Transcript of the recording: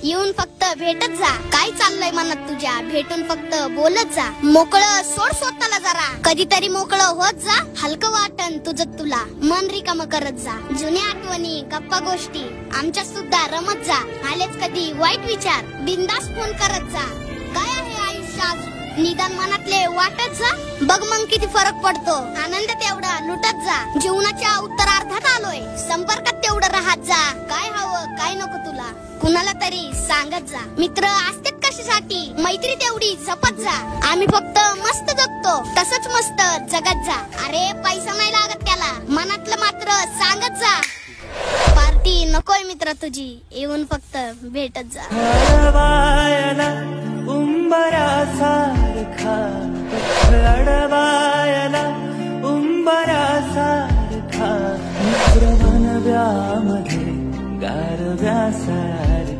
येऊन फक्त भेटत जा. काय चाललंय मनात तुझ्या, भेटून फक्त बोलत जा. मोकळं सोड स्वतःला जरा, कधीतरी मोकळं होत जा. हलकं वाटन तुझं तुला, मन रिकाम करत जा. जुन्या आठवणी गप्पा गोष्टी आमच्या सुद्धा रमत जा. आलेच कधी वाईट विचार, बिंदास फोन करत जा. काय आहे आयुष्यात निदान मनातले वाटत जा. बघ मग किती फरक पडतो. आनंद तेवढा लुटत जा. जीवनाच्या उत्तरार्धात आलोय, संपर्कात तेवढं राहत जा. काय हवं काय नको तुला कुणाला तरी सांगत जा. मित्र असतात कशासाठी, मैत्री तेवढी जपत जा. आम्ही फक्त मस्त जगतो, तसंच मस्त जगत जा. अरे पैसा नाही लागत त्याला, मनातलं मात्र सांगत जा. पार्टी नकोय मित्र तुझी, येऊन फक्त भेटत जा. उंबरासारखा लढवायला उंबरासारखा मित्र बनव्यामध्ये गारव्यासारखा.